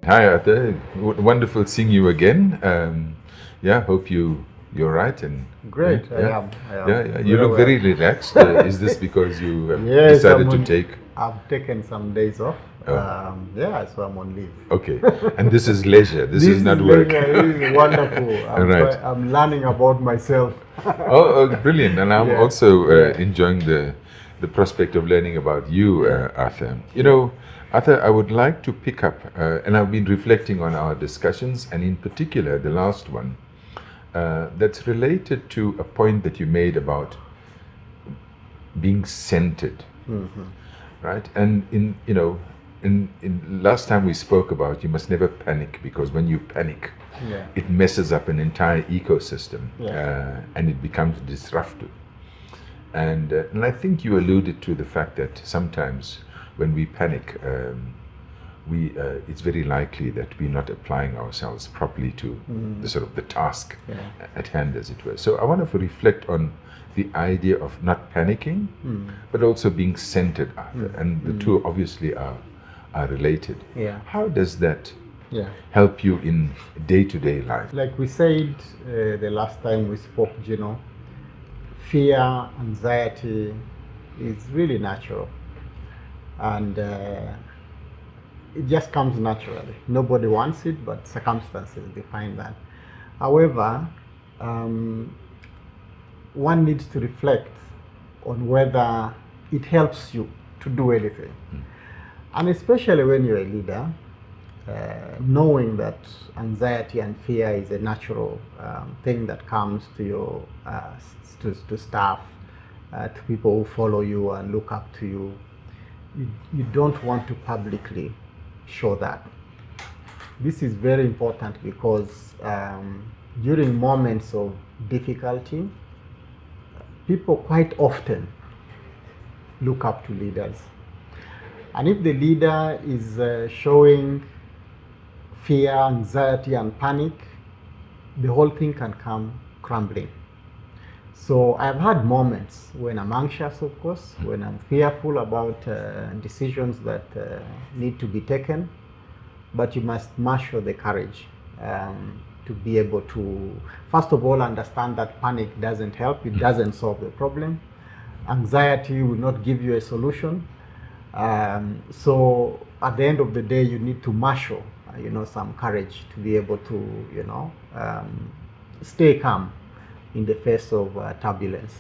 Hi, Arthur. Wonderful seeing you again. Yeah, hope you're right and Great, yeah, I am yeah. You very look well. very relaxed. Is this because you have Yes, decided to take? I've taken some days off. Oh, Yeah, so I'm on leave. okay. And this is leisure. This is This not is work. leisure. This is wonderful. All right. I'm learning about myself. Oh, brilliant! And I'm Yeah, also yeah. enjoying the prospect of learning about you, Yeah. Arthur. You Yeah. know, Arthur, I would like to pick up, and I've been reflecting on our discussions, and in particular the last one, that's related to a point that you made about being centered, right? And in last time we spoke about you must never panic, because when you panic, Yeah. it messes up an entire ecosystem, Yeah. and it becomes disruptive. And I think you alluded to the fact that sometimes when we panic, it's very likely that we're not applying ourselves properly to the sort of the task at hand, as it were. So I want to reflect on the idea of not panicking, but also being centered, Arthur. And the two obviously are related. Yeah. How does that Yeah. help you in day-to-day life? Like we said the last time we spoke, Gino, fear, anxiety is really natural. And it just comes naturally. Nobody wants it, but circumstances define that. However, one needs to reflect on whether it helps you to do anything. And especially when you're a leader, knowing that anxiety and fear is a natural thing that comes to your to staff, to people who follow you and look up to you. You don't want to publicly show that. This is very important because during moments of difficulty, people quite often look up to leaders. And if the leader is showing fear, anxiety, and panic, the whole thing can come crumbling. So I've had moments when I'm anxious, of course, when I'm fearful about decisions that need to be taken, but you must marshal the courage to be able to, first of all, understand that panic doesn't help, it doesn't solve the problem. Anxiety will not give you a solution. So at the end of the day, you need to marshal, some courage to be able to, stay calm in the face of turbulence.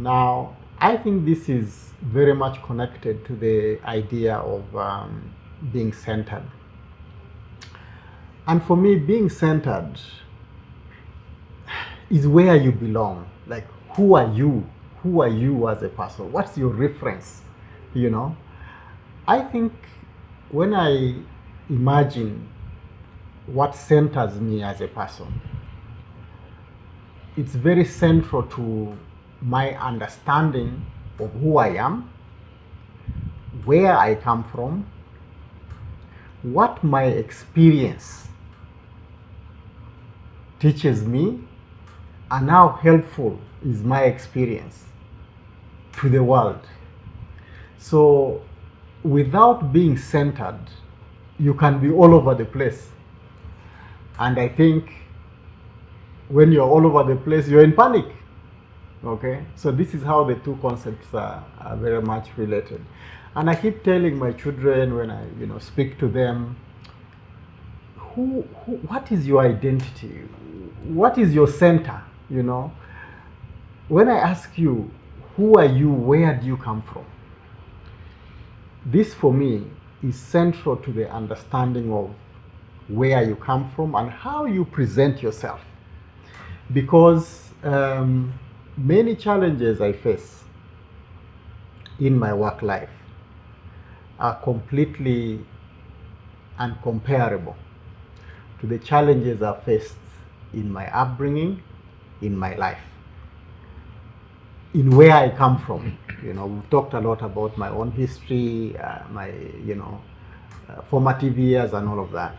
Now, I think this is very much connected to the idea of being centered. And for me, being centered is where you belong. Like, who are you? Who are you as a person? What's your reference? I think when I imagine what centers me as a person, it's very central to my understanding of who I am, where I come from, what my experience teaches me, and how helpful is my experience to the world. So without being centered, you can be all over the place. And I think when you're all over the place, you're in panic. Okay? So this is how the two concepts are very much related. And I keep telling my children when I speak to them, what is your identity? What is your center? When I ask you, who are you? Where do you come from? This for me is central to the understanding of where you come from and how you present yourself. Because many challenges I face in my work life are completely uncomparable to the challenges I faced in my upbringing, in my life, in where I come from. We've talked a lot about my own history, my formative years and all of that.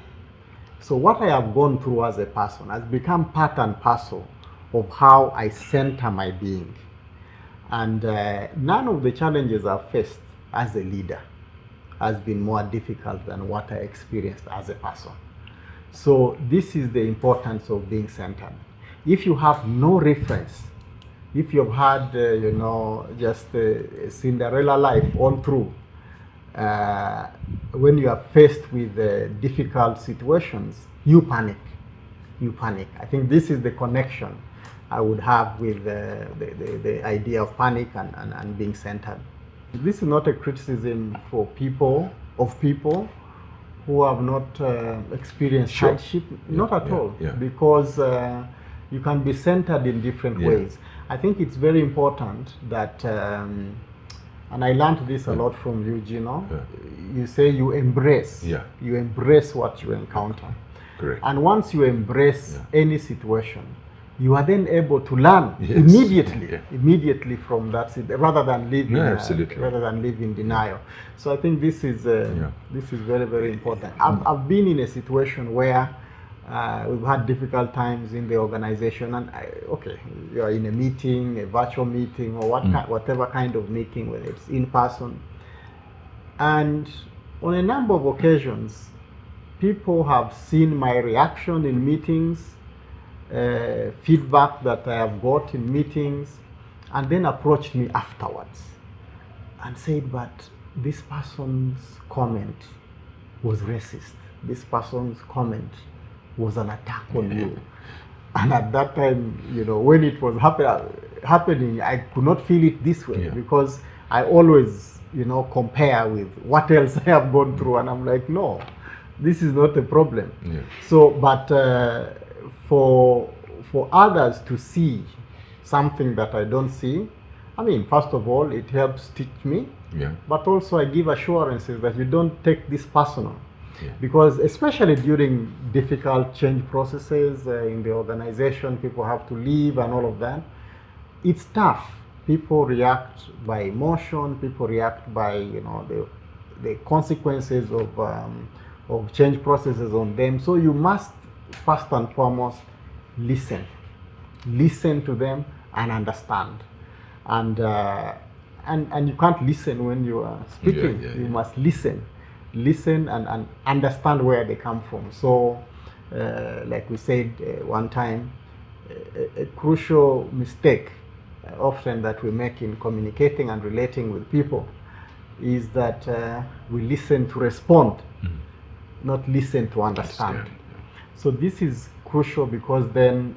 So what I have gone through as a person has become part and parcel of how I center my being. And none of the challenges I've faced as a leader has been more difficult than what I experienced as a person. So this is the importance of being centered. If you have no reference, if you've had, just a Cinderella life all through, when you are faced with difficult situations, you panic. You panic. I think this is the connection I would have with the idea of panic and being centered. This is not a criticism for people who have not experienced Sure. hardship, not at all, yeah. because you can be centered in different ways. I think it's very important that, and I learned this a lot from you, Gino. You say you embrace what you encounter. Correct. And once you embrace any situation, you are then able to learn immediately from that, rather than live in denial. So I think this is very, very important. I've been in a situation where we've had difficult times in the organization, and you are in a meeting, a virtual meeting, or whatever kind of meeting, whether it's in person, and on a number of occasions, people have seen my reaction in meetings, feedback that I have got in meetings, and then approached me afterwards and said, but this person's comment was racist. This person's comment was an attack on you. And at that time, when it was happening, I could not feel it this way, because I always, compare with what else I have gone through, and I'm like, no, this is not a problem. So, but for others to see something that I don't see, I mean, first of all, it helps teach me, but also I give assurances that you don't take this personal. Because especially during difficult change processes in the organization, people have to leave and all of that. It's tough. People react by emotion. People react by the consequences of change processes on them. So you must first and foremost listen to them and understand. And you can't listen when you are speaking. You must listen and understand where they come from. So, like we said one time, a crucial mistake often that we make in communicating and relating with people is that we listen to respond, not listen to understand. So this is crucial, because then,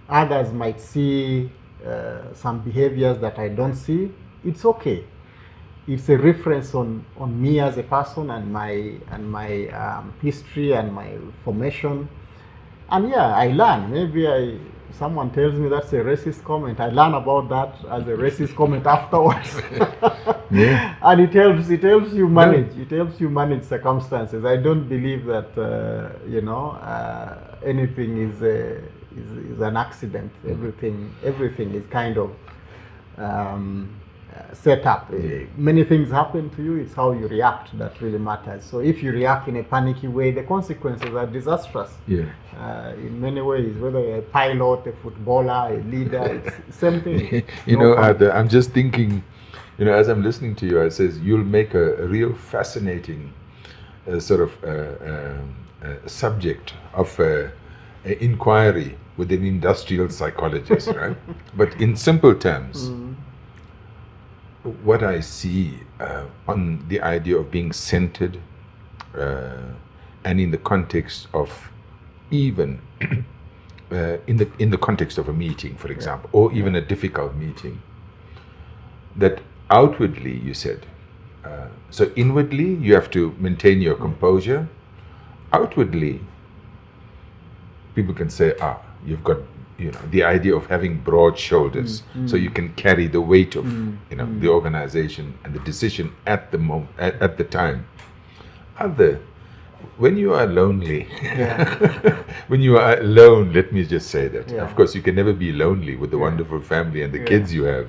others might see some behaviors that I don't see. It's okay. It's a reference on me as a person and my history and my formation. And I learn. Maybe someone tells me that's a racist comment. I learn about that as a racist comment afterwards. And it helps you manage. It helps you manage circumstances. I don't believe that anything is an accident. Everything is kind of set up. Many things happen to you. It's how you react that really matters. So if you react in a panicky way, the consequences are disastrous. In many ways, whether you're a pilot, a footballer, a leader, it's the same thing. I'm just thinking, as I'm listening to you, I says you'll make a real fascinating sort of subject of inquiry with an industrial psychologist, right? But in simple terms, what I see on the idea of being centered, and in the context of even in the context of a meeting, for example, or even a difficult meeting, that outwardly you said, so inwardly you have to maintain your composure. Outwardly, people can say, you've got the idea of having broad shoulders, so you can carry the weight of the organization and the decision at the moment, at the time. When you are lonely, when you are alone, let me just say that. Of course, you can never be lonely with the wonderful family and the kids you have.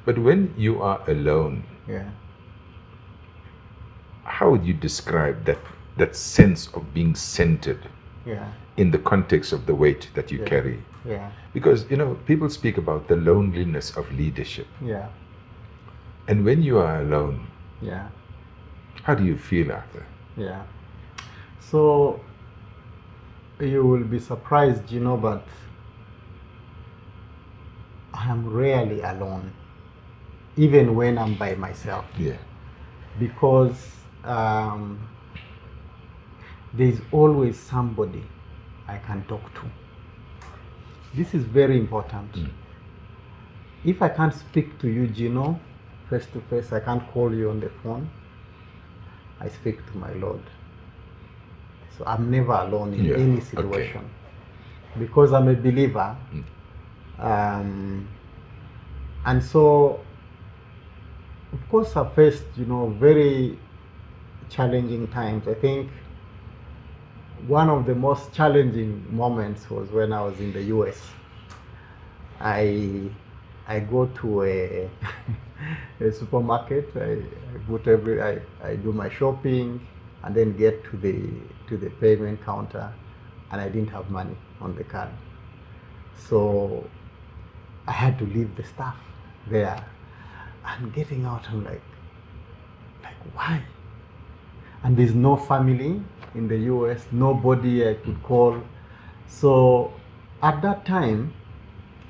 But when you are alone, how would you describe that sense of being centered in the context of the weight that you carry? Because people speak about the loneliness of leadership. And when you are alone, How do you feel, Arthur? Yeah. So you will be surprised, but I am rarely alone, even when I'm by myself, Yeah. because there's always somebody I can talk to. This is very important. If I can't speak to you, Gino, face to face, I can't call you on the phone, I speak to my Lord. So I'm never alone in Yeah, any okay. situation because I'm a believer. And so, of course, I faced, very challenging times. I think one of the most challenging moments was when I was in the US. I go to a, a supermarket. I do my shopping, and then get to the payment counter, and I didn't have money on the card, so I had to leave the stuff there. And getting out, I'm like why? And there's no family in the US, nobody I could call. So at that time,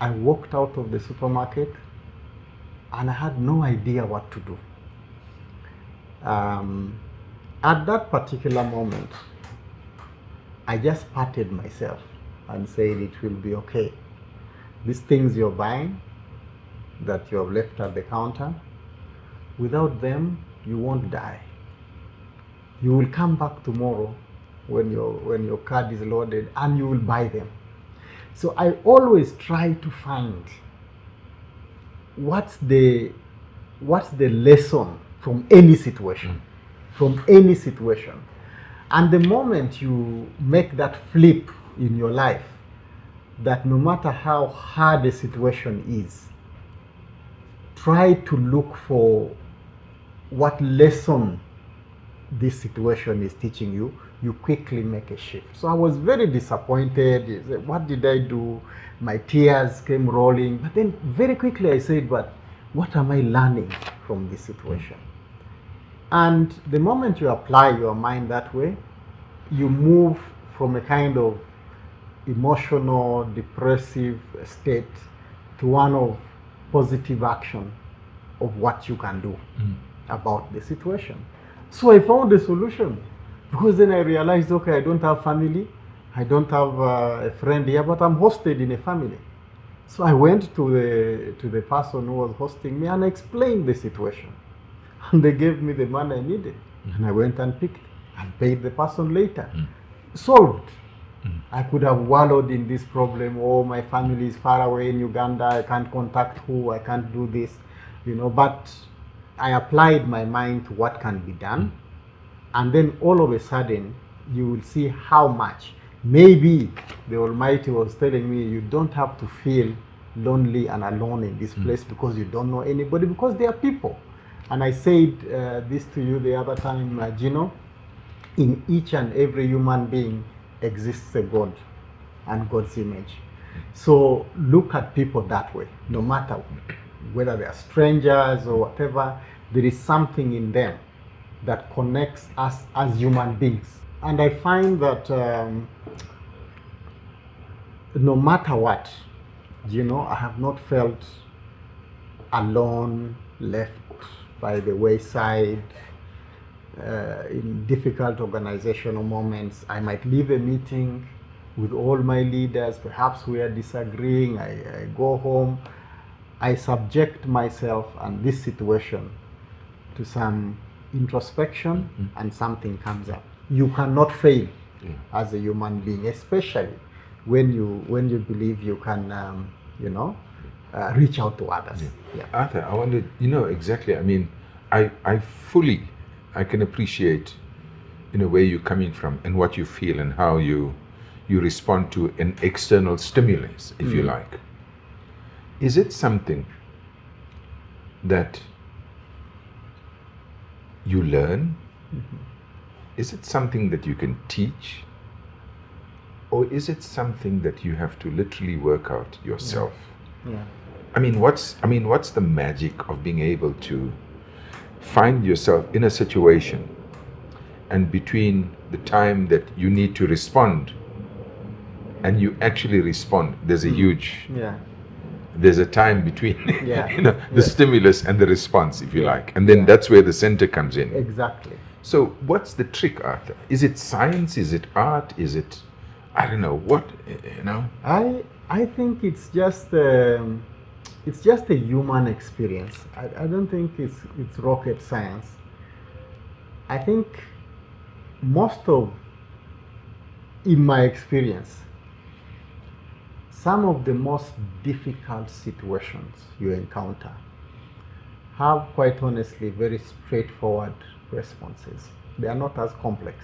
I walked out of the supermarket and I had no idea what to do. At that particular moment, I just patted myself and said it will be okay. These things you're buying that you have left at the counter, without them, you won't die. You will come back tomorrow when your card is loaded and you will buy them. So I always try to find what's the lesson from any situation, from any situation. And the moment you make that flip in your life, that no matter how hard a situation is, try to look for what lesson this situation is teaching you, you quickly make a shift. So I was very disappointed. What did I do? My tears came rolling. But then very quickly I said, but what am I learning from this situation? And the moment you apply your mind that way, you move from a kind of emotional, depressive state to one of positive action of what you can do about the situation. So I found a solution, because then I realized, okay, I don't have family, I don't have a friend here, but I'm hosted in a family. So I went to the person who was hosting me and explained the situation, and they gave me the money I needed, and I went and picked and paid the person later. Solved. I could have wallowed in this problem. Oh, my family is far away in Uganda. I can't contact who. I can't do this, But I applied my mind to what can be done, and then all of a sudden, you will see how much. Maybe the Almighty was telling me, you don't have to feel lonely and alone in this place because you don't know anybody, because they are people. And I said this to you the other time, Gino. In each and every human being exists a God and God's image. So look at people that way. No matter whether they are strangers or whatever, there is something in them that connects us as human beings. And I find that no matter what, I have not felt alone, left by the wayside. In difficult organizational moments, I might leave a meeting with all my leaders. Perhaps we are disagreeing. I go home. I subject myself and this situation to some introspection, and something comes up. You cannot fail as a human being, especially when you believe you can, reach out to others. Yeah. Arthur, I wanted, exactly. I mean, I can appreciate, where you're coming from and what you feel and how you respond to an external stimulus, if you like. Is it something that you learn? Is it something that you can teach? Or is it something that you have to literally work out yourself? Yeah. I mean, what's the magic of being able to find yourself in a situation, and between the time that you need to respond and you actually respond, there's a huge, Yeah. there's a time between Yeah. the stimulus and the response, if you Yeah. like, and then Yeah. that's where the center comes in. Exactly. So what's the trick, Arthur? Is it science? Is it art? Is it, I don't know what, you know? I think it's just a human experience. I don't think it's rocket science. I think most of, in my experience, some of the most difficult situations you encounter have, quite honestly, very straightforward responses. They are not as complex.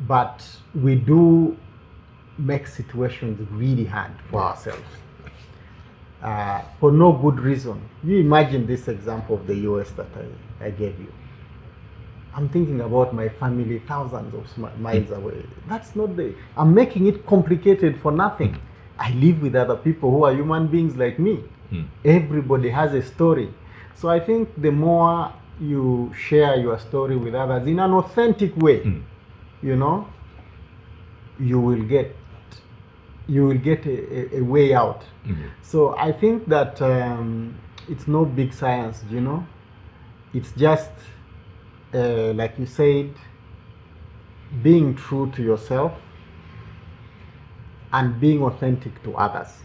But we do make situations really hard for ourselves for no good reason. You imagine this example of the US that I gave you. I'm thinking about my family thousands of miles away. That's not the, I'm making it complicated for nothing. I live with other people who are human beings like me. Everybody has a story. So I think the more you share your story with others in an authentic way, you know, you will get a way out. So I think that it's no big science, you know. It's just like you said, being true to yourself and being authentic to others.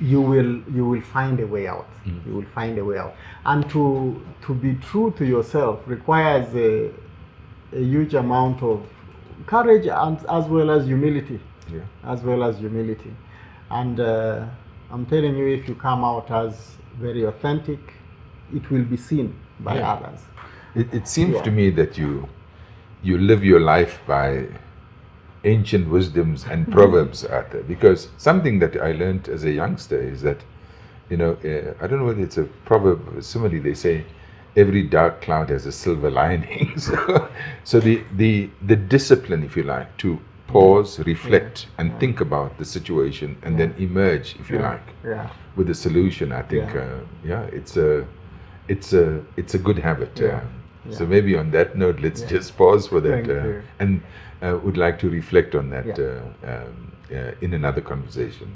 You will find a way out. You will find a way out. And to be true to yourself requires a huge amount of courage and as well as humility. As well as humility. And I'm telling you, if you come out as very authentic, it will be seen by others. It seems to me that you live your life by ancient wisdoms and proverbs, Arthur, because something that I learned as a youngster is that, you know, I don't know whether it's a proverb or simile, they say every dark cloud has a silver lining. So the discipline, if you like, to pause, reflect, and think about the situation, and then emerge, if you like, with a solution. I think, it's a good habit. So maybe on that note, let's just pause for that, and would like to reflect on that in another conversation.